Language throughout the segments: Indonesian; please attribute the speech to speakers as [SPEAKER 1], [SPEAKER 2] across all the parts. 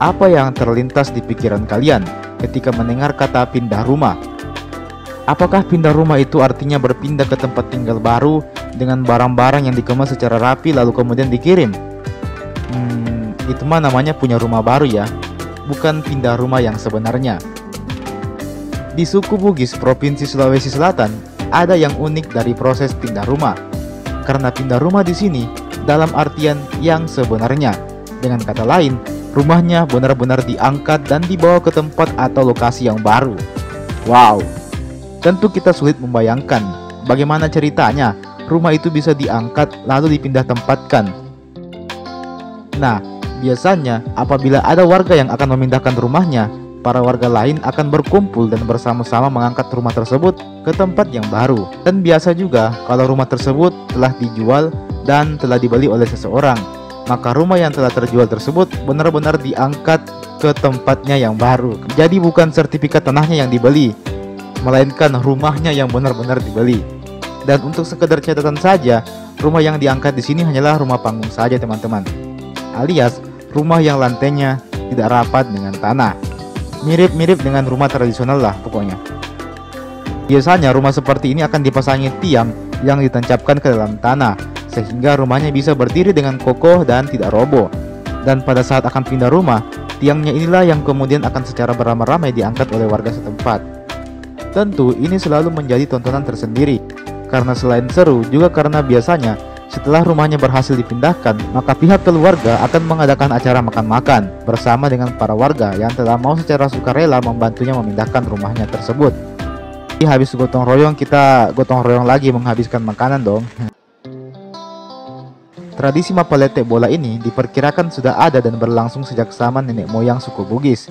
[SPEAKER 1] Apa yang terlintas di pikiran kalian ketika mendengar kata pindah rumah? Apakah pindah rumah itu artinya berpindah ke tempat tinggal baru dengan barang-barang yang dikemas secara rapi lalu kemudian dikirim? Itu mah namanya punya rumah baru ya, bukan pindah rumah yang sebenarnya. Di suku Bugis, Provinsi Sulawesi Selatan, ada yang unik dari proses pindah rumah. Karena pindah rumah di sini dalam artian yang sebenarnya. Dengan kata lain, rumahnya benar-benar diangkat dan dibawa ke tempat atau lokasi yang baru. Wow, tentu kita sulit membayangkan bagaimana ceritanya rumah itu bisa diangkat lalu dipindah tempatkan. Nah, biasanya apabila ada warga yang akan memindahkan rumahnya, para warga lain akan berkumpul dan bersama-sama mengangkat rumah tersebut ke tempat yang baru. Dan biasa juga kalau rumah tersebut telah dijual dan telah dibeli oleh seseorang, maka rumah yang telah terjual tersebut benar-benar diangkat ke tempatnya yang baru. Jadi bukan sertifikat tanahnya yang dibeli, melainkan rumahnya yang benar-benar dibeli. Dan untuk sekedar catatan saja, rumah yang diangkat di sini hanyalah rumah panggung saja teman-teman, alias rumah yang lantainya tidak rapat dengan tanah. Mirip-mirip dengan rumah tradisional lah pokoknya. Biasanya rumah seperti ini akan dipasangi tiang yang ditancapkan ke dalam tanah, sehingga rumahnya bisa berdiri dengan kokoh dan tidak roboh. Dan pada saat akan pindah rumah, tiangnya inilah yang kemudian akan secara beramai-ramai diangkat oleh warga setempat. Tentu ini selalu menjadi tontonan tersendiri, karena selain seru juga karena biasanya setelah rumahnya berhasil dipindahkan, maka pihak keluarga akan mengadakan acara makan-makan bersama dengan para warga yang telah mau secara sukarela membantunya memindahkan rumahnya tersebut. Jadi habis gotong royong, kita gotong royong lagi menghabiskan makanan dong. Tradisi mapalete bola ini diperkirakan sudah ada dan berlangsung sejak zaman nenek moyang suku Bugis.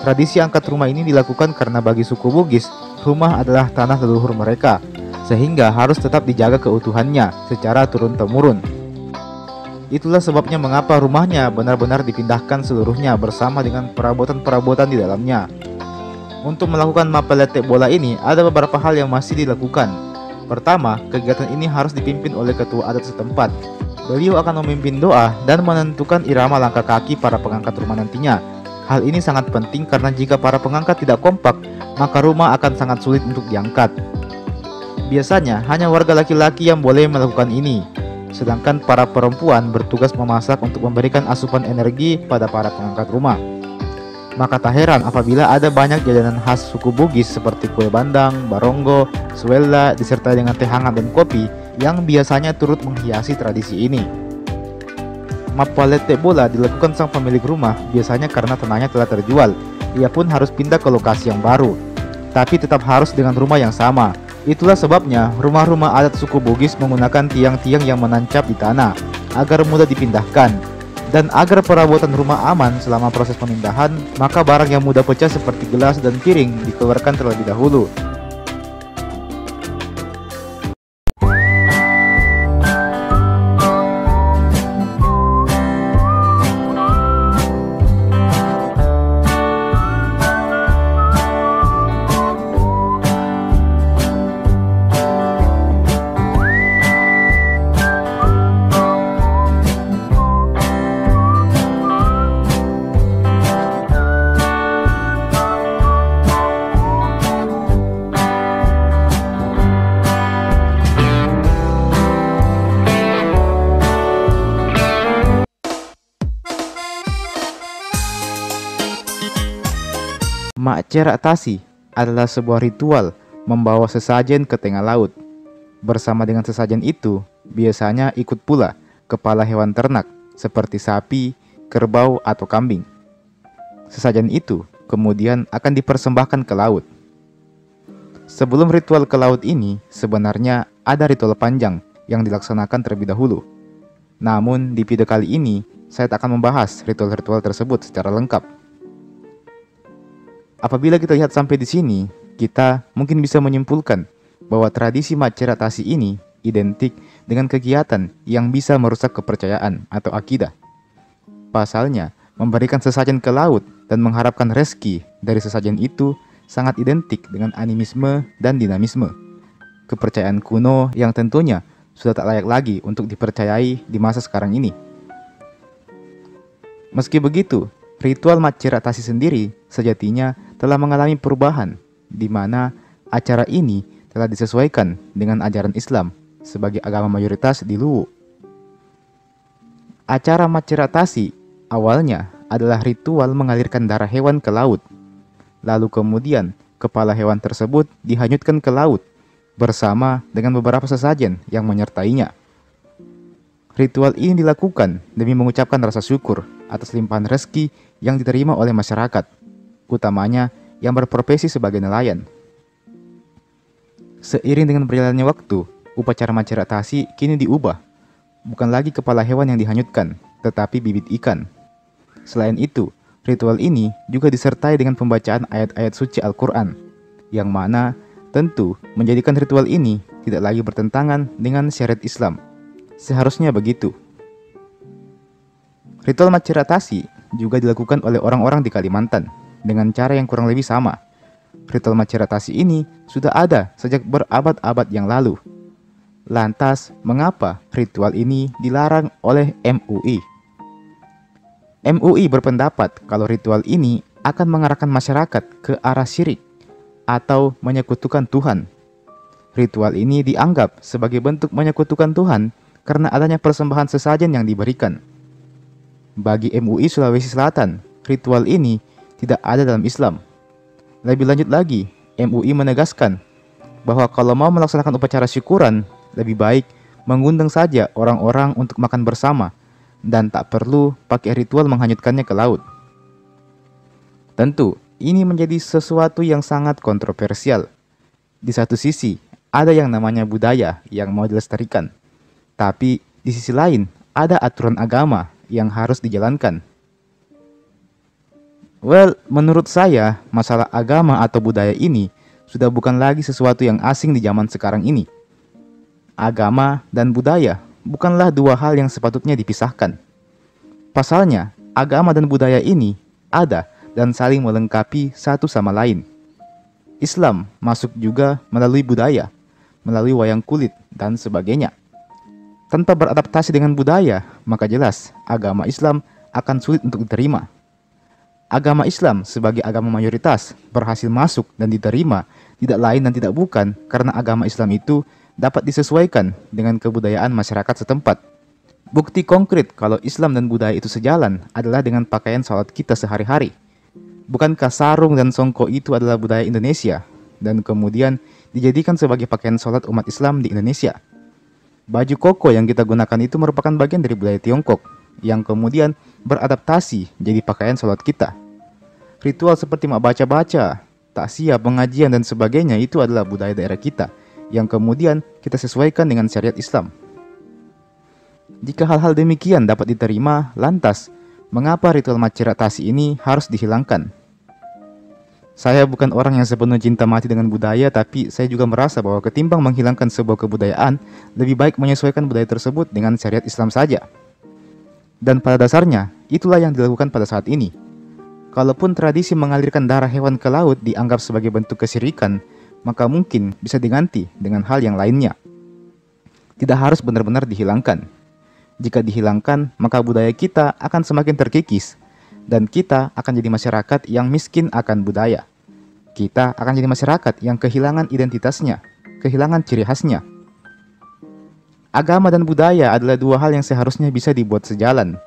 [SPEAKER 1] Tradisi angkat rumah ini dilakukan karena bagi suku Bugis, rumah adalah tanah leluhur mereka, sehingga harus tetap dijaga keutuhannya secara turun-temurun. Itulah sebabnya mengapa rumahnya benar-benar dipindahkan seluruhnya bersama dengan perabotan-perabotan di dalamnya. Untuk melakukan mapalete bola ini, ada beberapa hal yang masih dilakukan. Pertama, kegiatan ini harus dipimpin oleh ketua adat setempat. Beliau akan memimpin doa dan menentukan irama langkah kaki para pengangkat rumah nantinya. Hal ini sangat penting karena jika para pengangkat tidak kompak, maka rumah akan sangat sulit untuk diangkat. Biasanya hanya warga laki-laki yang boleh melakukan ini, sedangkan para perempuan bertugas memasak untuk memberikan asupan energi pada para pengangkat rumah. Maka tak heran apabila ada banyak jajanan khas suku Bugis seperti kue bandang, barongo, suela, disertai dengan teh hangat dan kopi yang biasanya turut menghiasi tradisi ini. Mapalete bola dilakukan sang pemilik rumah biasanya karena tanahnya telah terjual. Ia pun harus pindah ke lokasi yang baru, tapi tetap harus dengan rumah yang sama. Itulah sebabnya rumah-rumah adat suku Bugis menggunakan tiang-tiang yang menancap di tanah agar mudah dipindahkan. Dan agar perabotan rumah aman selama proses pemindahan, maka barang yang mudah pecah seperti gelas dan piring dikeluarkan terlebih dahulu. Macerak Tasi adalah sebuah ritual membawa sesajen ke tengah laut. Bersama dengan sesajen itu, biasanya ikut pula kepala hewan ternak seperti sapi, kerbau, atau kambing. Sesajen itu kemudian akan dipersembahkan ke laut. Sebelum ritual ke laut ini, sebenarnya ada ritual panjang yang dilaksanakan terlebih dahulu. Namun di video kali ini, saya akan membahas ritual-ritual tersebut secara lengkap. Apabila kita lihat sampai di sini, kita mungkin bisa menyimpulkan bahwa tradisi Macerak Tasi ini identik dengan kegiatan yang bisa merusak kepercayaan atau akidah. Pasalnya, memberikan sesajen ke laut dan mengharapkan rezeki dari sesajen itu sangat identik dengan animisme dan dinamisme. Kepercayaan kuno yang tentunya sudah tak layak lagi untuk dipercayai di masa sekarang ini. Meski begitu, Ritual Maceratasi sendiri sejatinya telah mengalami perubahan, di mana acara ini telah disesuaikan dengan ajaran Islam sebagai agama mayoritas di Luwu. Acara Maceratasi awalnya adalah ritual mengalirkan darah hewan ke laut. Lalu kemudian kepala hewan tersebut dihanyutkan ke laut bersama dengan beberapa sesajen yang menyertainya. Ritual ini dilakukan demi mengucapkan rasa syukur atas limpahan rezeki yang diterima oleh masyarakat, utamanya yang berprofesi sebagai nelayan. Seiring dengan berjalannya waktu, upacara Maceratasi kini diubah. Bukan lagi kepala hewan yang dihanyutkan, tetapi bibit ikan. Selain itu, ritual ini juga disertai dengan pembacaan ayat-ayat suci Al-Quran, yang mana tentu menjadikan ritual ini tidak lagi bertentangan dengan syariat Islam. Seharusnya begitu. Ritual Maceratasi juga dilakukan oleh orang-orang di Kalimantan dengan cara yang kurang lebih sama. Ritual Maceratasi ini sudah ada sejak berabad-abad yang lalu. Lantas, mengapa ritual ini dilarang oleh MUI? MUI berpendapat kalau ritual ini akan mengarahkan masyarakat ke arah syirik atau menyekutukan Tuhan. Ritual ini dianggap sebagai bentuk menyekutukan Tuhan karena adanya persembahan sesajen yang diberikan. Bagi MUI Sulawesi Selatan, ritual ini tidak ada dalam Islam. Lebih lanjut lagi, MUI menegaskan bahwa kalau mau melaksanakan upacara syukuran, lebih baik mengundang saja orang-orang untuk makan bersama dan tak perlu pakai ritual menghanyutkannya ke laut. Tentu, ini menjadi sesuatu yang sangat kontroversial. Di satu sisi, ada yang namanya budaya yang mau dilestarikan. Tapi, di sisi lain, ada aturan agama yang harus dijalankan. Well, menurut saya, masalah agama atau budaya ini sudah bukan lagi sesuatu yang asing di zaman sekarang ini. Agama dan budaya bukanlah dua hal yang sepatutnya dipisahkan. Pasalnya, agama dan budaya ini ada dan saling melengkapi satu sama lain. Islam masuk juga melalui budaya, melalui wayang kulit, dan sebagainya. Tanpa beradaptasi dengan budaya, maka jelas agama Islam akan sulit untuk diterima. Agama Islam sebagai agama mayoritas berhasil masuk dan diterima tidak lain dan tidak bukan karena agama Islam itu dapat disesuaikan dengan kebudayaan masyarakat setempat. Bukti konkret kalau Islam dan budaya itu sejalan adalah dengan pakaian sholat kita sehari-hari. Bukankah sarung dan songko itu adalah budaya Indonesia dan kemudian dijadikan sebagai pakaian sholat umat Islam di Indonesia? Baju koko yang kita gunakan itu merupakan bagian dari budaya Tiongkok yang kemudian beradaptasi jadi pakaian sholat kita. Ritual seperti baca-baca, takziah, pengajian, dan sebagainya itu adalah budaya daerah kita yang kemudian kita sesuaikan dengan syariat Islam. Jika hal-hal demikian dapat diterima, lantas mengapa ritual Maceratasi ini harus dihilangkan? Saya bukan orang yang sepenuh cinta mati dengan budaya, tapi saya juga merasa bahwa ketimbang menghilangkan sebuah kebudayaan, lebih baik menyesuaikan budaya tersebut dengan syariat Islam saja. Dan pada dasarnya, itulah yang dilakukan pada saat ini. Kalaupun tradisi mengalirkan darah hewan ke laut dianggap sebagai bentuk kesyirikan, maka mungkin bisa diganti dengan hal yang lainnya. Tidak harus benar-benar dihilangkan. Jika dihilangkan, maka budaya kita akan semakin terkikis, dan kita akan jadi masyarakat yang miskin akan budaya. Kita akan jadi masyarakat yang kehilangan identitasnya, kehilangan ciri khasnya. Agama dan budaya adalah dua hal yang seharusnya bisa dibuat sejalan.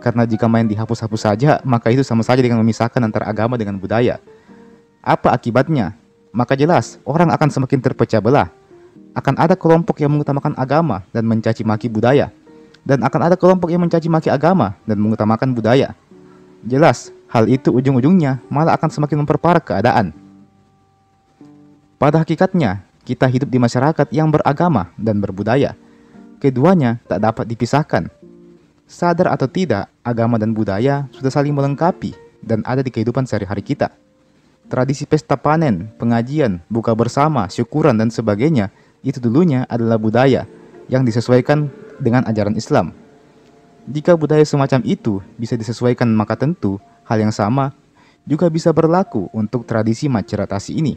[SPEAKER 1] Karena jika main dihapus-hapus saja, maka itu sama saja dengan memisahkan antara agama dengan budaya. Apa akibatnya? Maka jelas, orang akan semakin terpecah belah. Akan ada kelompok yang mengutamakan agama dan mencaci maki budaya. Dan akan ada kelompok yang mencaci maki agama dan mengutamakan budaya. Jelas, hal itu ujung-ujungnya malah akan semakin memperparah keadaan. Pada hakikatnya, kita hidup di masyarakat yang beragama dan berbudaya. Keduanya tak dapat dipisahkan. Sadar atau tidak, agama dan budaya sudah saling melengkapi dan ada di kehidupan sehari-hari kita. Tradisi pesta panen, pengajian, buka bersama, syukuran, dan sebagainya itu dulunya adalah budaya yang disesuaikan dengan ajaran Islam. Jika budaya semacam itu bisa disesuaikan, maka tentu hal yang sama juga bisa berlaku untuk tradisi Maceratasi ini.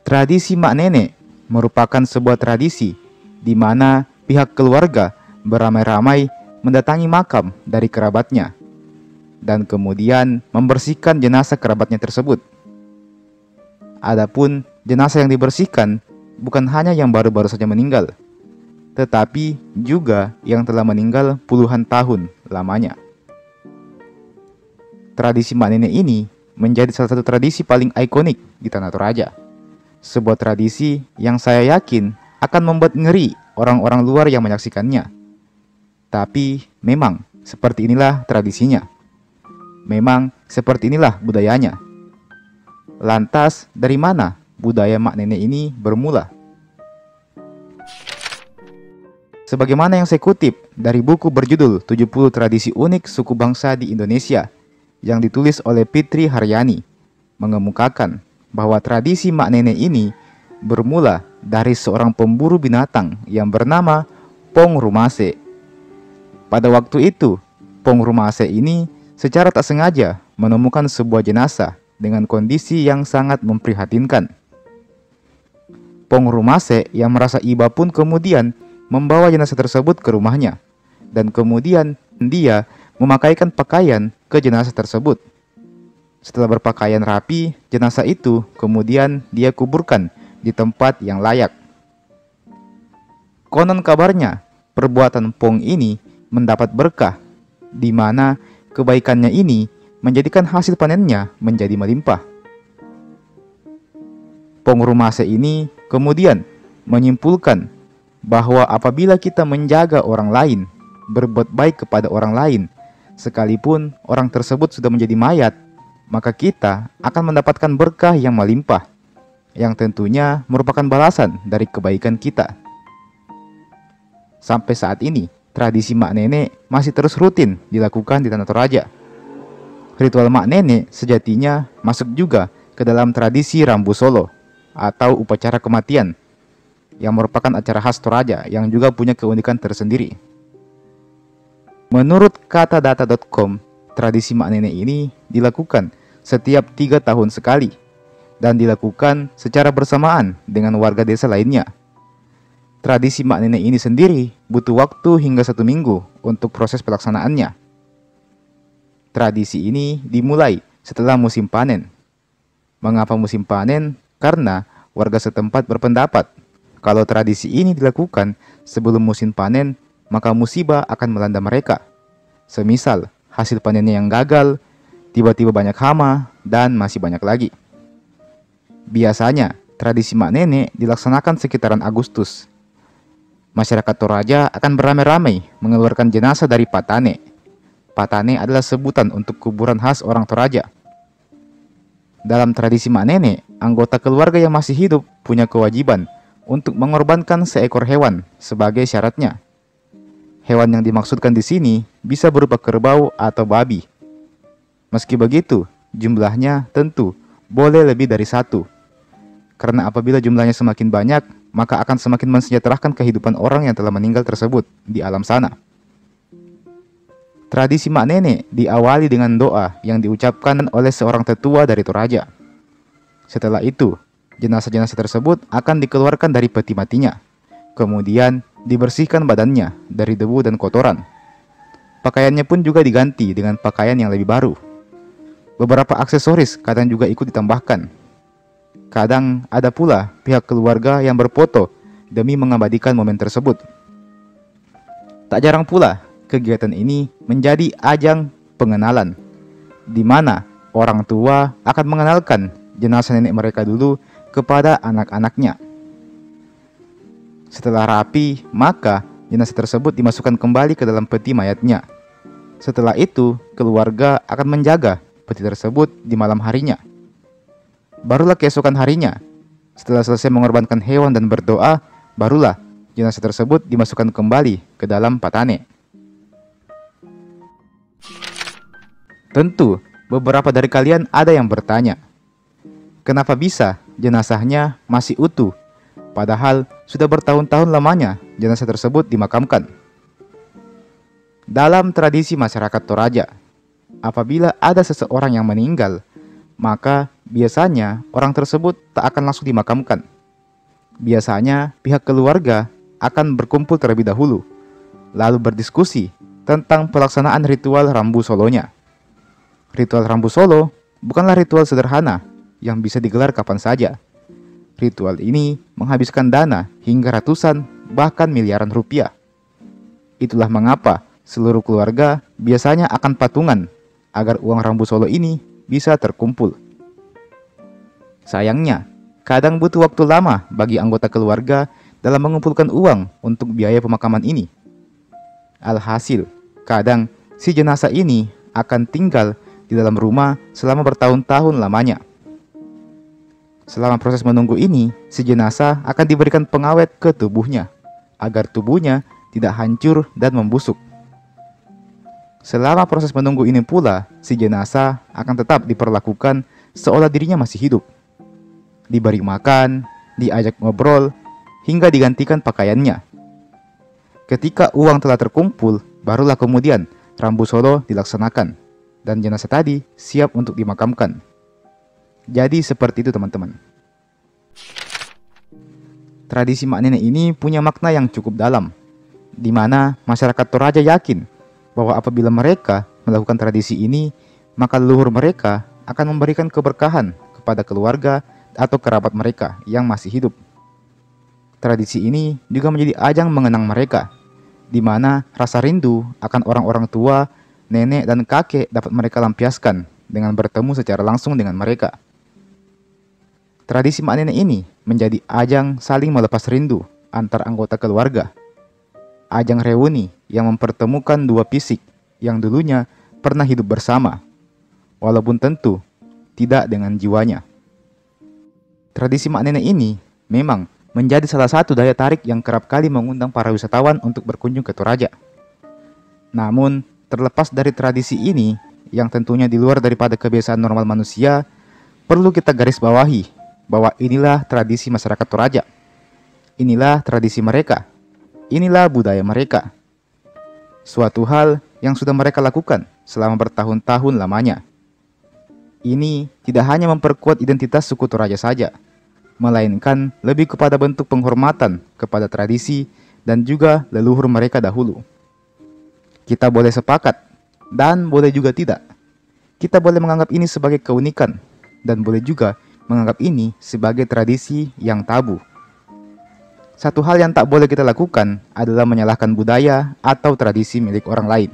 [SPEAKER 1] Tradisi Mak Nenek merupakan sebuah tradisi di mana pihak keluarga beramai-ramai mendatangi makam dari kerabatnya dan kemudian membersihkan jenazah kerabatnya tersebut. Adapun jenazah yang dibersihkan bukan hanya yang baru-baru saja meninggal, tetapi juga yang telah meninggal puluhan tahun lamanya. Tradisi Mak Nenek ini menjadi salah satu tradisi paling ikonik di Tanah Toraja. Sebuah tradisi yang saya yakin akan membuat ngeri orang-orang luar yang menyaksikannya. Tapi memang seperti inilah tradisinya. Memang seperti inilah budayanya. Lantas dari mana budaya Mak Nenek ini bermula? Sebagaimana yang saya kutip dari buku berjudul 70 Tradisi Unik Suku Bangsa di Indonesia yang ditulis oleh Fitri Haryani, mengemukakan bahwa tradisi Mak Nenek ini bermula dari seorang pemburu binatang yang bernama Pong Rumase. Pada waktu itu, Pong Rumase ini secara tak sengaja menemukan sebuah jenazah dengan kondisi yang sangat memprihatinkan. Pong Rumase yang merasa iba pun kemudian membawa jenazah tersebut ke rumahnya, dan kemudian dia memakaikan pakaian ke jenazah tersebut. Setelah berpakaian rapi, jenazah itu kemudian dia kuburkan di tempat yang layak. Konon kabarnya, perbuatan Pong ini mendapat berkah, di mana kebaikannya ini menjadikan hasil panennya menjadi melimpah. Pong Rumase ini kemudian menyimpulkan bahwa apabila kita menjaga orang lain, berbuat baik kepada orang lain, sekalipun orang tersebut sudah menjadi mayat, maka kita akan mendapatkan berkah yang melimpah, yang tentunya merupakan balasan dari kebaikan kita. Sampai saat ini, tradisi Mak Nenek masih terus rutin dilakukan di Tanah Toraja. Ritual Mak Nenek sejatinya masuk juga ke dalam tradisi Rambu Solo atau upacara kematian, yang merupakan acara khas Toraja yang juga punya keunikan tersendiri. Menurut katadata.com, tradisi Mak Nenek ini dilakukan setiap 3 tahun sekali dan dilakukan secara bersamaan dengan warga desa lainnya. Tradisi Mak Nenek ini sendiri butuh waktu hingga 1 minggu untuk proses pelaksanaannya. Tradisi ini dimulai setelah musim panen. Mengapa musim panen? Karena warga setempat berpendapat kalau tradisi ini dilakukan sebelum musim panen, maka musibah akan melanda mereka. Semisal hasil panennya yang gagal, tiba-tiba banyak hama, dan masih banyak lagi. Biasanya, tradisi Mak Nenek dilaksanakan sekitaran Agustus. Masyarakat Toraja akan beramai-ramai mengeluarkan jenazah dari patane. Patane adalah sebutan untuk kuburan khas orang Toraja. Dalam tradisi Mak Nenek, anggota keluarga yang masih hidup punya kewajiban untuk mengorbankan seekor hewan sebagai syaratnya. Hewan yang dimaksudkan di sini bisa berupa kerbau atau babi. Meski begitu, jumlahnya tentu boleh lebih dari 1. Karena apabila jumlahnya semakin banyak, maka akan semakin mensejahterakan kehidupan orang yang telah meninggal tersebut di alam sana. Tradisi Mak Nenek diawali dengan doa yang diucapkan oleh seorang tetua dari Toraja. Setelah itu, jenazah-jenazah tersebut akan dikeluarkan dari peti matinya. Kemudian dibersihkan badannya dari debu dan kotoran. Pakaiannya pun juga diganti dengan pakaian yang lebih baru. Beberapa aksesoris kadang juga ikut ditambahkan. Kadang ada pula pihak keluarga yang berfoto demi mengabadikan momen tersebut. Tak jarang pula kegiatan ini menjadi ajang pengenalan, di mana orang tua akan mengenalkan jenazah nenek mereka dulu kepada anak-anaknya. Setelah rapi, maka jenazah tersebut dimasukkan kembali ke dalam peti mayatnya. Setelah itu, keluarga akan menjaga peti tersebut di malam harinya. Barulah keesokan harinya, setelah selesai mengorbankan hewan dan berdoa, barulah jenazah tersebut dimasukkan kembali ke dalam patane. Tentu, beberapa dari kalian ada yang bertanya, kenapa bisa jenazahnya masih utuh, padahal sudah bertahun-tahun lamanya jenazah tersebut dimakamkan? Dalam tradisi masyarakat Toraja, apabila ada seseorang yang meninggal, maka biasanya orang tersebut tak akan langsung dimakamkan. Biasanya pihak keluarga akan berkumpul terlebih dahulu, lalu berdiskusi tentang pelaksanaan ritual Rambu Solonya. Ritual Rambu Solo bukanlah ritual sederhana yang bisa digelar kapan saja. Ritual ini menghabiskan dana hingga ratusan bahkan miliaran rupiah. Itulah mengapa seluruh keluarga biasanya akan patungan agar uang Rambu Solo ini bisa terkumpul. Sayangnya, kadang butuh waktu lama bagi anggota keluarga dalam mengumpulkan uang untuk biaya pemakaman ini. Alhasil, kadang si jenazah ini akan tinggal di dalam rumah selama bertahun-tahun lamanya. Selama proses menunggu ini, si jenazah akan diberikan pengawet ke tubuhnya, agar tubuhnya tidak hancur dan membusuk. Selama proses menunggu ini pula, si jenazah akan tetap diperlakukan seolah dirinya masih hidup. Diberi makan, diajak ngobrol, hingga digantikan pakaiannya. Ketika uang telah terkumpul, barulah kemudian Rambu Solo dilaksanakan, dan jenazah tadi siap untuk dimakamkan. Jadi seperti itu teman-teman. Tradisi mak nenek ini punya makna yang cukup dalam, di mana masyarakat Toraja yakin bahwa apabila mereka melakukan tradisi ini, maka leluhur mereka akan memberikan keberkahan kepada keluarga atau kerabat mereka yang masih hidup. Tradisi ini juga menjadi ajang mengenang mereka, di mana rasa rindu akan orang-orang tua, nenek, dan kakek dapat mereka lampiaskan dengan bertemu secara langsung dengan mereka. Tradisi mak nenek ini menjadi ajang saling melepas rindu antar anggota keluarga. Ajang reuni yang mempertemukan dua fisik yang dulunya pernah hidup bersama, walaupun tentu tidak dengan jiwanya. Tradisi mak nenek ini memang menjadi salah satu daya tarik yang kerap kali mengundang para wisatawan untuk berkunjung ke Toraja. Namun, terlepas dari tradisi ini yang tentunya di luar daripada kebiasaan normal manusia, perlu kita garis bawahi bahwa inilah tradisi masyarakat Toraja. Inilah tradisi mereka. Inilah budaya mereka. Suatu hal yang sudah mereka lakukan selama bertahun-tahun lamanya. Ini tidak hanya memperkuat identitas suku Toraja saja, melainkan lebih kepada bentuk penghormatan kepada tradisi dan juga leluhur mereka dahulu. Kita boleh sepakat dan boleh juga tidak. Kita boleh menganggap ini sebagai keunikan dan boleh juga menganggap ini sebagai tradisi yang tabu. Satu hal yang tak boleh kita lakukan adalah menyalahkan budaya atau tradisi milik orang lain.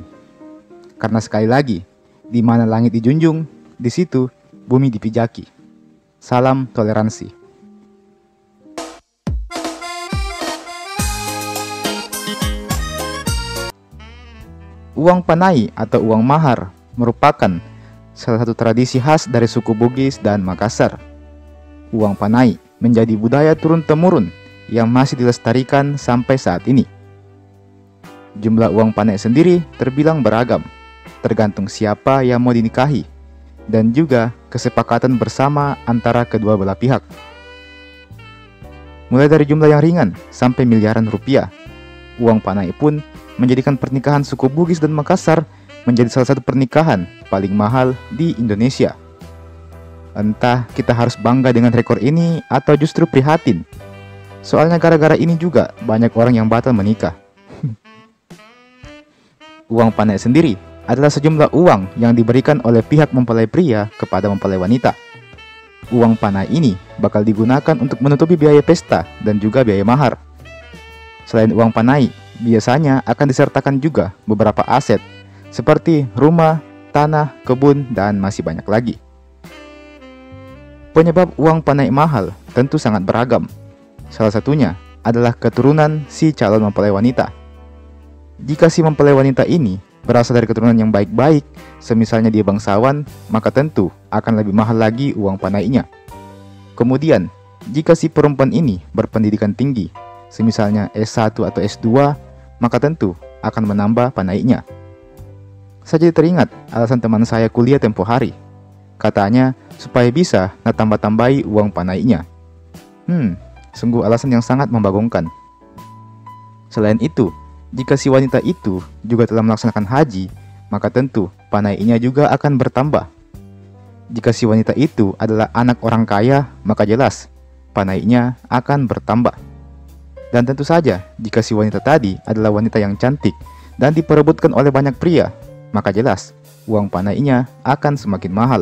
[SPEAKER 1] Karena sekali lagi, di mana langit dijunjung, di situ bumi dipijaki. Salam toleransi. Uang panai atau uang mahar merupakan salah satu tradisi khas dari suku Bugis dan Makassar. Uang panai menjadi budaya turun-temurun yang masih dilestarikan sampai saat ini. Jumlah uang panai sendiri terbilang beragam, tergantung siapa yang mau dinikahi, dan juga kesepakatan bersama antara kedua belah pihak. Mulai dari jumlah yang ringan sampai miliaran rupiah, uang panai pun menjadikan pernikahan suku Bugis dan Makassar menjadi salah satu pernikahan paling mahal di Indonesia. Entah kita harus bangga dengan rekor ini atau justru prihatin. Soalnya gara-gara ini juga banyak orang yang batal menikah. Uang panai sendiri adalah sejumlah uang yang diberikan oleh pihak mempelai pria kepada mempelai wanita. Uang panai ini bakal digunakan untuk menutupi biaya pesta dan juga biaya mahar. Selain uang panai, biasanya akan disertakan juga beberapa aset seperti rumah, tanah, kebun, dan masih banyak lagi. Penyebab uang panai mahal tentu sangat beragam. Salah satunya adalah keturunan si calon mempelai wanita. Jika si mempelai wanita ini berasal dari keturunan yang baik-baik, semisalnya dia bangsawan, maka tentu akan lebih mahal lagi uang panainya. Kemudian, jika si perempuan ini berpendidikan tinggi, semisalnya S1 atau S2, maka tentu akan menambah panainya. Saya jadi teringat alasan teman saya kuliah tempo hari. Katanya supaya bisa nambah-tambahi uang panainya. Sungguh alasan yang sangat membagongkan. Selain itu, jika si wanita itu juga telah melaksanakan haji, maka tentu panainya juga akan bertambah. Jika si wanita itu adalah anak orang kaya, maka jelas panainya akan bertambah. Dan tentu saja, jika si wanita tadi adalah wanita yang cantik dan diperebutkan oleh banyak pria, maka jelas uang panainya akan semakin mahal.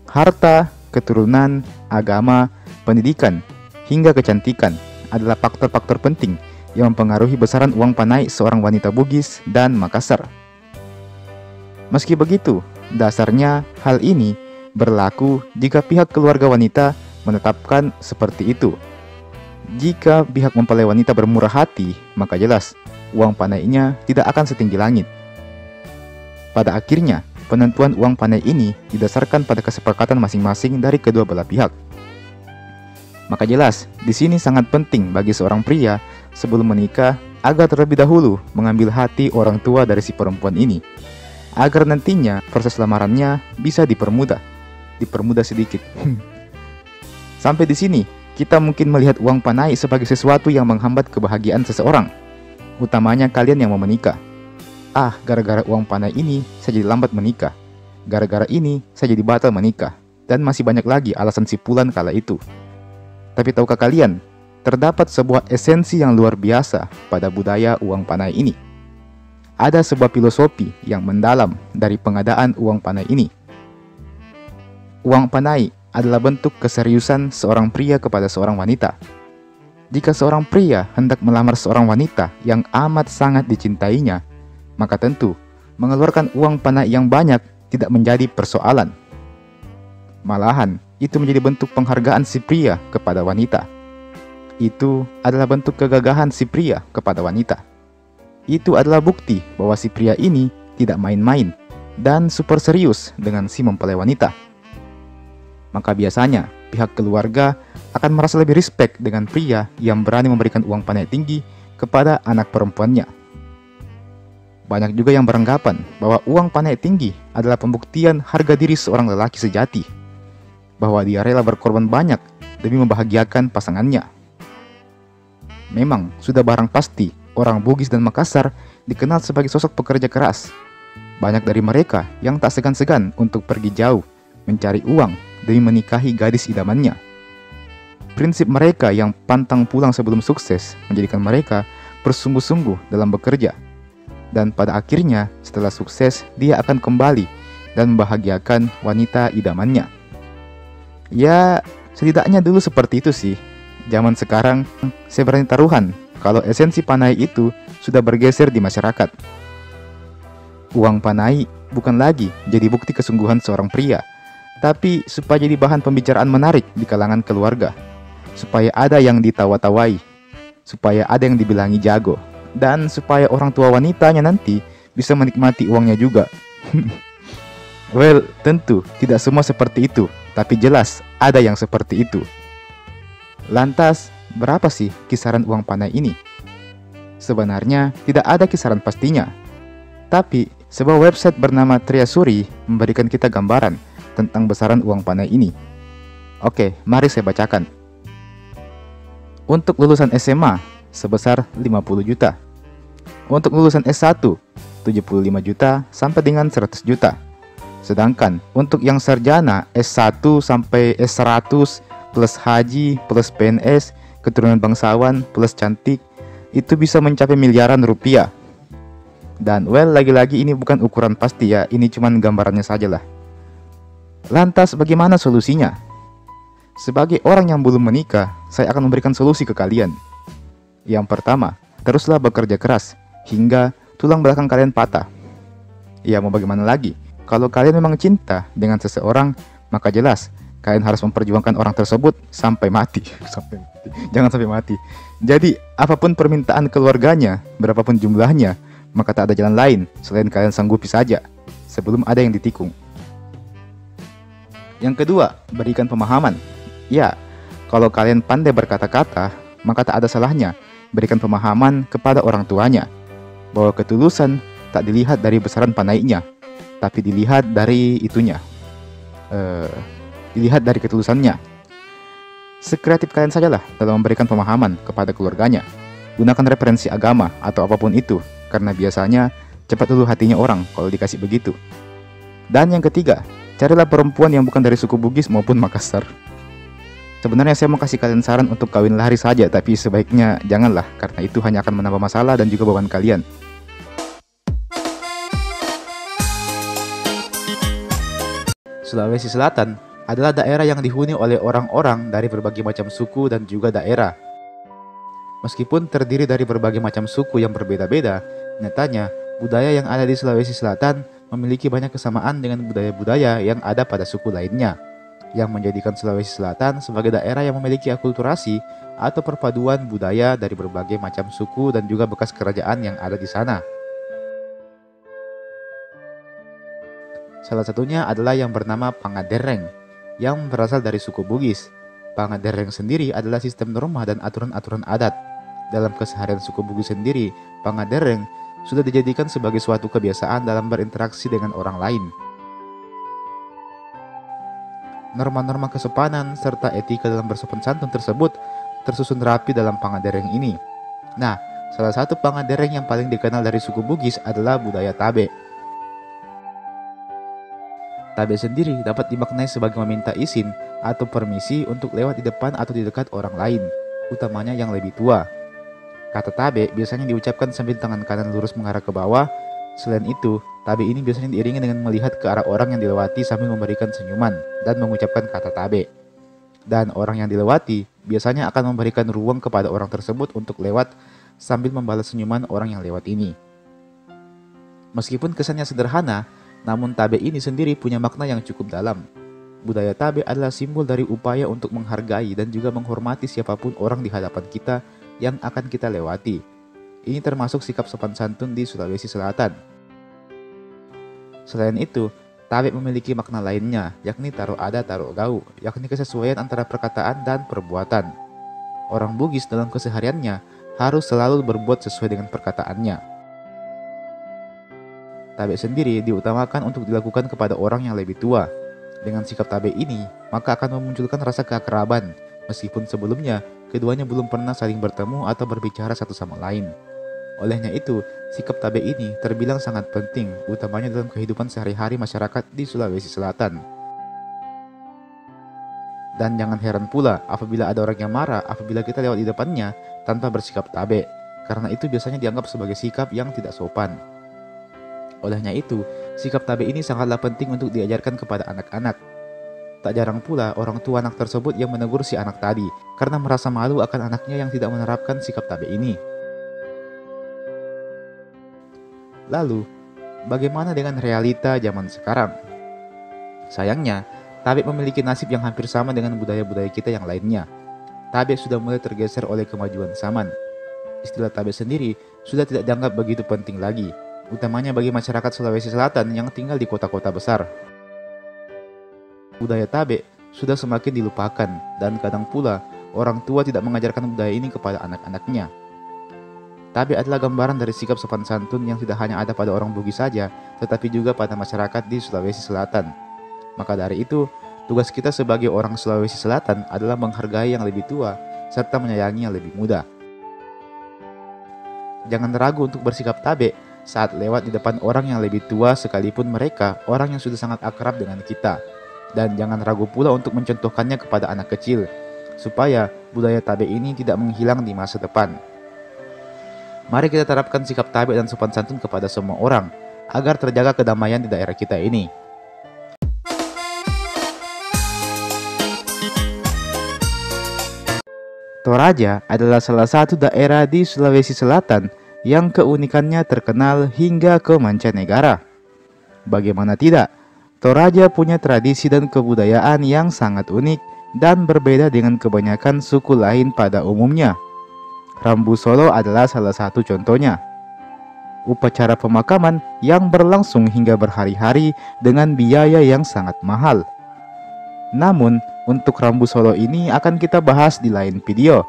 [SPEAKER 1] Harta, keturunan, agama, pendidikan, hingga kecantikan adalah faktor-faktor penting yang mempengaruhi besaran uang panai seorang wanita Bugis dan Makassar. Meski begitu, dasarnya hal ini berlaku jika pihak keluarga wanita menetapkan seperti itu. Jika pihak mempelai wanita bermurah hati, maka jelas uang panainya tidak akan setinggi langit. Pada akhirnya, penentuan uang panai ini didasarkan pada kesepakatan masing-masing dari kedua belah pihak. Maka jelas, di sini sangat penting bagi seorang pria sebelum menikah agar terlebih dahulu mengambil hati orang tua dari si perempuan ini, agar nantinya proses lamarannya bisa dipermudah sedikit. Sampai di sini, kita mungkin melihat uang panai sebagai sesuatu yang menghambat kebahagiaan seseorang, utamanya kalian yang mau menikah. Gara-gara uang panai ini saya jadi lambat menikah. Gara-gara ini saya jadi batal menikah. Dan masih banyak lagi alasan sipulan kala itu. Tapi tahukah kalian, terdapat sebuah esensi yang luar biasa pada budaya uang panai ini. Ada sebuah filosofi yang mendalam dari pengadaan uang panai ini. Uang panai adalah bentuk keseriusan seorang pria kepada seorang wanita. Jika seorang pria hendak melamar seorang wanita yang amat sangat dicintainya, maka tentu mengeluarkan uang panai yang banyak tidak menjadi persoalan. Malahan, itu menjadi bentuk penghargaan si pria kepada wanita. Itu adalah bentuk kegagahan si pria kepada wanita. Itu adalah bukti bahwa si pria ini tidak main-main dan super serius dengan si mempelai wanita. Maka biasanya pihak keluarga akan merasa lebih respect dengan pria yang berani memberikan uang panai tinggi kepada anak perempuannya. Banyak juga yang beranggapan bahwa uang panai tinggi adalah pembuktian harga diri seorang lelaki sejati, bahwa dia rela berkorban banyak demi membahagiakan pasangannya. Memang sudah barang pasti orang Bugis dan Makassar dikenal sebagai sosok pekerja keras. Banyak dari mereka yang tak segan-segan untuk pergi jauh mencari uang demi menikahi gadis idamannya. Prinsip mereka yang pantang pulang sebelum sukses menjadikan mereka bersungguh-sungguh dalam bekerja. Dan pada akhirnya setelah sukses dia akan kembali dan membahagiakan wanita idamannya. Ya, setidaknya dulu seperti itu sih. Zaman sekarang saya berani taruhan kalau esensi panai itu sudah bergeser di masyarakat. Uang panai bukan lagi jadi bukti kesungguhan seorang pria, tapi supaya jadi bahan pembicaraan menarik di kalangan keluarga, supaya ada yang ditawa-tawai, supaya ada yang dibilangi jago, dan supaya orang tua wanitanya nanti bisa menikmati uangnya juga. Well, tentu tidak semua seperti itu, tapi jelas ada yang seperti itu. Lantas, berapa sih kisaran uang panai ini? Sebenarnya tidak ada kisaran pastinya, tapi sebuah website bernama Triasuri memberikan kita gambaran tentang besaran uang panai ini. Oke, mari saya bacakan. Untuk lulusan SMA sebesar 50 juta. Untuk lulusan S1 75 juta sampai dengan 100 juta. Sedangkan untuk yang sarjana S1 sampai S100 plus haji plus PNS, keturunan bangsawan plus cantik, itu bisa mencapai miliaran rupiah. Dan well, lagi-lagi ini bukan ukuran pasti ya, ini cuman gambarannya saja lah. Lantas bagaimana solusinya? Sebagai orang yang belum menikah, saya akan memberikan solusi ke kalian. Yang pertama, teruslah bekerja keras hingga tulang belakang kalian patah. Ya, mau bagaimana lagi? Kalau kalian memang cinta dengan seseorang, maka jelas kalian harus memperjuangkan orang tersebut sampai mati. Jangan sampai mati. Jadi, apapun permintaan keluarganya, berapapun jumlahnya, maka tak ada jalan lain selain kalian sanggupi saja sebelum ada yang ditikung. Yang kedua, berikan pemahaman. Ya, kalau kalian pandai berkata-kata, maka tak ada salahnya berikan pemahaman kepada orang tuanya bahwa ketulusan tak dilihat dari besaran panainya, tapi dilihat dari itunya. Dilihat dari ketulusannya. Sekreatif kalian sajalah dalam memberikan pemahaman kepada keluarganya. Gunakan referensi agama atau apapun itu, karena biasanya cepat luluh hatinya orang kalau dikasih begitu. Dan yang ketiga, carilah perempuan yang bukan dari suku Bugis maupun Makassar. Sebenarnya saya mau kasih kalian saran untuk kawin lari saja, tapi sebaiknya janganlah, karena itu hanya akan menambah masalah dan juga beban kalian. Sulawesi Selatan adalah daerah yang dihuni oleh orang-orang dari berbagai macam suku dan juga daerah. Meskipun terdiri dari berbagai macam suku yang berbeda-beda, nyatanya budaya yang ada di Sulawesi Selatan memiliki banyak kesamaan dengan budaya-budaya yang ada pada suku lainnya, yang menjadikan Sulawesi Selatan sebagai daerah yang memiliki akulturasi atau perpaduan budaya dari berbagai macam suku dan juga bekas kerajaan yang ada di sana. Salah satunya adalah yang bernama Pangadereng, yang berasal dari suku Bugis. Pangadereng sendiri adalah sistem norma dan aturan-aturan adat. Dalam keseharian suku Bugis sendiri, Pangadereng sudah dijadikan sebagai suatu kebiasaan dalam berinteraksi dengan orang lain. Norma-norma kesopanan serta etika dalam bersopan santun tersebut tersusun rapi dalam Pangadereng ini. Nah, salah satu Pangadereng yang paling dikenal dari suku Bugis adalah budaya Tabe. Tabe sendiri dapat dimaknai sebagai meminta izin atau permisi untuk lewat di depan atau di dekat orang lain, utamanya yang lebih tua. Kata tabe biasanya diucapkan sambil tangan kanan lurus mengarah ke bawah. Selain itu, tabe ini biasanya diiringi dengan melihat ke arah orang yang dilewati sambil memberikan senyuman dan mengucapkan kata tabe. Dan orang yang dilewati biasanya akan memberikan ruang kepada orang tersebut untuk lewat sambil membalas senyuman orang yang lewat ini. Meskipun kesannya sederhana, namun tabe ini sendiri punya makna yang cukup dalam. Budaya tabe adalah simbol dari upaya untuk menghargai dan juga menghormati siapapun orang di hadapan kita yang akan kita lewati. Ini termasuk sikap sopan santun di Sulawesi Selatan. Selain itu, tabe memiliki makna lainnya, yakni taro ada taro gau, yakni kesesuaian antara perkataan dan perbuatan. Orang Bugis dalam kesehariannya harus selalu berbuat sesuai dengan perkataannya. Tabe sendiri diutamakan untuk dilakukan kepada orang yang lebih tua. Dengan sikap tabe ini, maka akan memunculkan rasa keakraban, meskipun sebelumnya keduanya belum pernah saling bertemu atau berbicara satu sama lain. Olehnya itu, sikap tabe ini terbilang sangat penting, utamanya dalam kehidupan sehari-hari masyarakat di Sulawesi Selatan. Dan jangan heran pula apabila ada orang yang marah apabila kita lewat di depannya tanpa bersikap tabe, karena itu biasanya dianggap sebagai sikap yang tidak sopan. Olehnya itu, sikap tabe ini sangatlah penting untuk diajarkan kepada anak-anak. Tak jarang pula orang tua anak tersebut yang menegur si anak tadi karena merasa malu akan anaknya yang tidak menerapkan sikap tabe ini. Lalu, bagaimana dengan realita zaman sekarang? Sayangnya, tabe memiliki nasib yang hampir sama dengan budaya-budaya kita yang lainnya. Tabe sudah mulai tergeser oleh kemajuan zaman. Istilah tabe sendiri sudah tidak dianggap begitu penting lagi, utamanya bagi masyarakat Sulawesi Selatan yang tinggal di kota-kota besar. Budaya tabe sudah semakin dilupakan dan kadang pula orang tua tidak mengajarkan budaya ini kepada anak-anaknya. Tabe adalah gambaran dari sikap sopan santun yang tidak hanya ada pada orang Bugis saja, tetapi juga pada masyarakat di Sulawesi Selatan. Maka dari itu, tugas kita sebagai orang Sulawesi Selatan adalah menghargai yang lebih tua serta menyayangi yang lebih muda. Jangan ragu untuk bersikap tabe saat lewat di depan orang yang lebih tua sekalipun mereka orang yang sudah sangat akrab dengan kita. Dan jangan ragu pula untuk mencontohkannya kepada anak kecil, supaya budaya tabe ini tidak menghilang di masa depan. Mari kita terapkan sikap tabe dan sopan santun kepada semua orang, agar terjaga kedamaian di daerah kita ini. Toraja adalah salah satu daerah di Sulawesi Selatan yang keunikannya terkenal hingga ke mancanegara. Bagaimana tidak, Toraja punya tradisi dan kebudayaan yang sangat unik dan berbeda dengan kebanyakan suku lain pada umumnya. Rambu Solo adalah salah satu contohnya. Upacara pemakaman yang berlangsung hingga berhari-hari dengan biaya yang sangat mahal. Namun, untuk Rambu Solo ini akan kita bahas di lain video.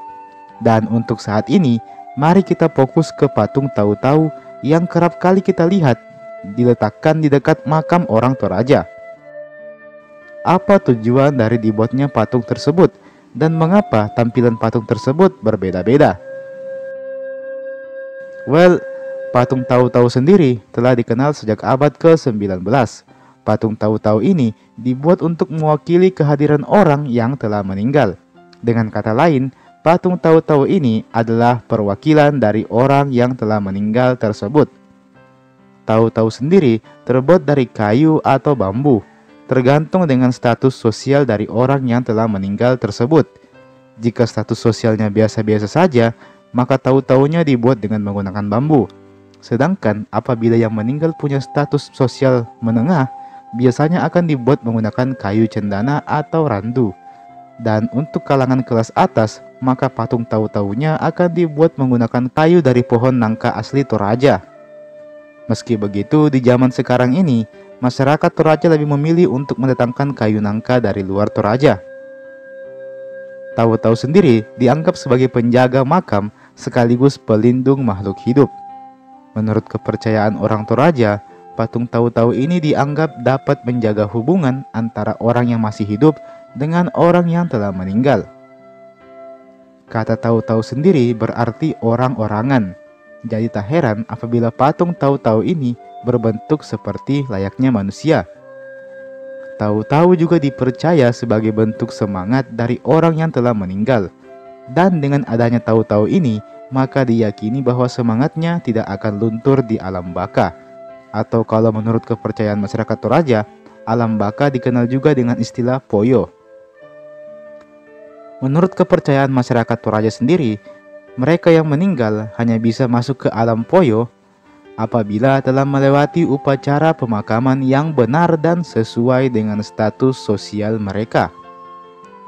[SPEAKER 1] Dan untuk saat ini, mari kita fokus ke patung Tahu-Tahu yang kerap kali kita lihat diletakkan di dekat makam orang Toraja. Apa tujuan dari dibuatnya patung tersebut dan mengapa tampilan patung tersebut berbeda-beda? Well, patung Tahu-Tahu sendiri telah dikenal sejak abad ke-19. Patung Tahu-Tahu ini dibuat untuk mewakili kehadiran orang yang telah meninggal. Dengan kata lain, patung tahu-tahu ini adalah perwakilan dari orang yang telah meninggal tersebut. Tahu-tahu sendiri terbuat dari kayu atau bambu, tergantung dengan status sosial dari orang yang telah meninggal tersebut. Jika status sosialnya biasa-biasa saja, maka tahu-tahunya dibuat dengan menggunakan bambu. Sedangkan apabila yang meninggal punya status sosial menengah, biasanya akan dibuat menggunakan kayu cendana atau randu. Dan untuk kalangan kelas atas, maka patung tahu-tahunya akan dibuat menggunakan kayu dari pohon nangka asli Toraja. Meski begitu, di zaman sekarang ini, masyarakat Toraja lebih memilih untuk mendatangkan kayu nangka dari luar Toraja. Tahu-tahu sendiri dianggap sebagai penjaga makam sekaligus pelindung makhluk hidup. Menurut kepercayaan orang Toraja, patung tahu-tahu ini dianggap dapat menjaga hubungan antara orang yang masih hidup dengan orang yang telah meninggal. Kata tahu-tahu sendiri berarti orang-orangan. Jadi tak heran apabila patung tahu-tahu ini berbentuk seperti layaknya manusia. Tahu-tahu juga dipercaya sebagai bentuk semangat dari orang yang telah meninggal. Dan dengan adanya tahu-tahu ini, maka diyakini bahwa semangatnya tidak akan luntur di alam baka. Atau kalau menurut kepercayaan masyarakat Toraja, alam baka dikenal juga dengan istilah poyo. Menurut kepercayaan masyarakat Toraja sendiri, mereka yang meninggal hanya bisa masuk ke alam poyo apabila telah melewati upacara pemakaman yang benar dan sesuai dengan status sosial mereka.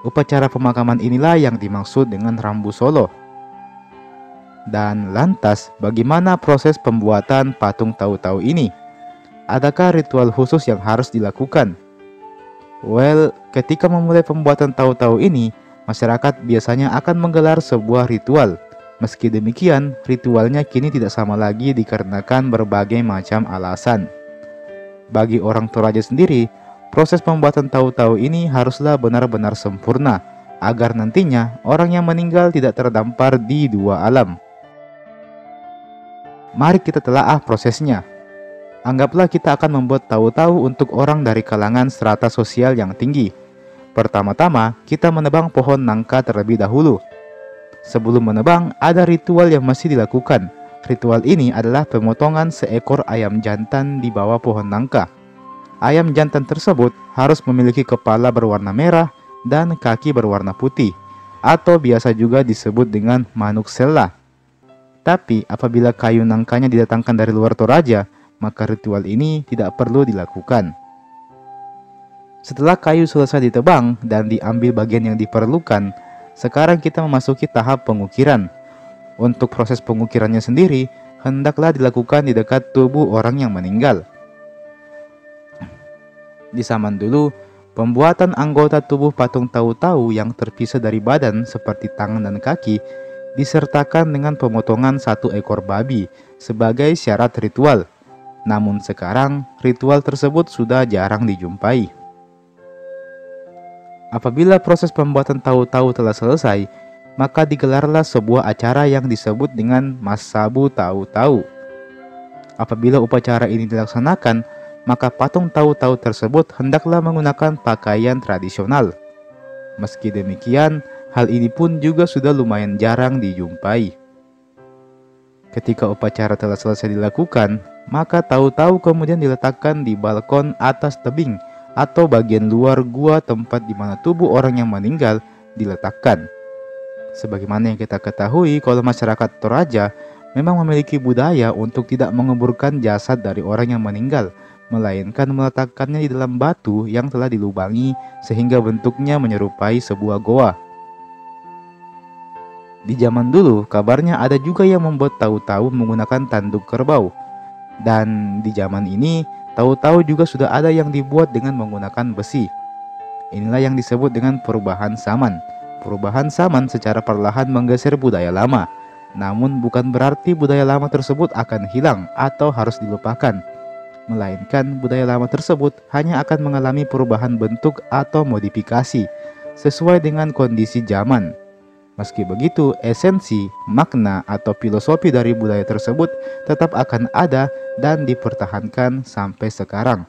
[SPEAKER 1] Upacara pemakaman inilah yang dimaksud dengan rambu solo. Dan lantas, bagaimana proses pembuatan patung tahu-tahu ini? Adakah ritual khusus yang harus dilakukan? Well, ketika memulai pembuatan tahu-tahu ini, masyarakat biasanya akan menggelar sebuah ritual. Meski demikian, ritualnya kini tidak sama lagi dikarenakan berbagai macam alasan. Bagi orang Toraja sendiri, proses pembuatan tahu-tahu ini haruslah benar-benar sempurna, agar nantinya orang yang meninggal tidak terdampar di dua alam. Mari kita telaah prosesnya. Anggaplah kita akan membuat tahu-tahu untuk orang dari kalangan strata sosial yang tinggi. Pertama-tama, kita menebang pohon nangka terlebih dahulu. Sebelum menebang, ada ritual yang mesti dilakukan. Ritual ini adalah pemotongan seekor ayam jantan di bawah pohon nangka. Ayam jantan tersebut harus memiliki kepala berwarna merah dan kaki berwarna putih, atau biasa juga disebut dengan manuk sela. Tapi apabila kayu nangkanya didatangkan dari luar Toraja, maka ritual ini tidak perlu dilakukan. Setelah kayu selesai ditebang dan diambil bagian yang diperlukan, sekarang kita memasuki tahap pengukiran. Untuk proses pengukirannya sendiri, hendaklah dilakukan di dekat tubuh orang yang meninggal. Di zaman dulu, pembuatan anggota tubuh patung tahu-tahu yang terpisah dari badan seperti tangan dan kaki disertakan dengan pemotongan satu ekor babi sebagai syarat ritual. Namun sekarang, ritual tersebut sudah jarang dijumpai. Apabila proses pembuatan tahu-tahu telah selesai, maka digelarlah sebuah acara yang disebut dengan Masabu Tahu-Tahu. Apabila upacara ini dilaksanakan, maka patung tahu-tahu tersebut hendaklah menggunakan pakaian tradisional. Meski demikian, hal ini pun juga sudah lumayan jarang dijumpai. Ketika upacara telah selesai dilakukan, maka tahu-tahu kemudian diletakkan di balkon atas tebing atau bagian luar gua tempat di mana tubuh orang yang meninggal diletakkan. Sebagaimana yang kita ketahui, kalau masyarakat Toraja memang memiliki budaya untuk tidak menguburkan jasad dari orang yang meninggal, melainkan meletakkannya di dalam batu yang telah dilubangi sehingga bentuknya menyerupai sebuah goa. Di zaman dulu, kabarnya ada juga yang membuat tahu-tahu menggunakan tanduk kerbau. Dan di zaman ini, tahu-tahu juga sudah ada yang dibuat dengan menggunakan besi. Inilah yang disebut dengan perubahan zaman. Perubahan zaman secara perlahan menggeser budaya lama. Namun bukan berarti budaya lama tersebut akan hilang atau harus dilupakan. Melainkan budaya lama tersebut hanya akan mengalami perubahan bentuk atau modifikasi sesuai dengan kondisi zaman. Meski begitu, esensi, makna, atau filosofi dari budaya tersebut tetap akan ada dan dipertahankan sampai sekarang.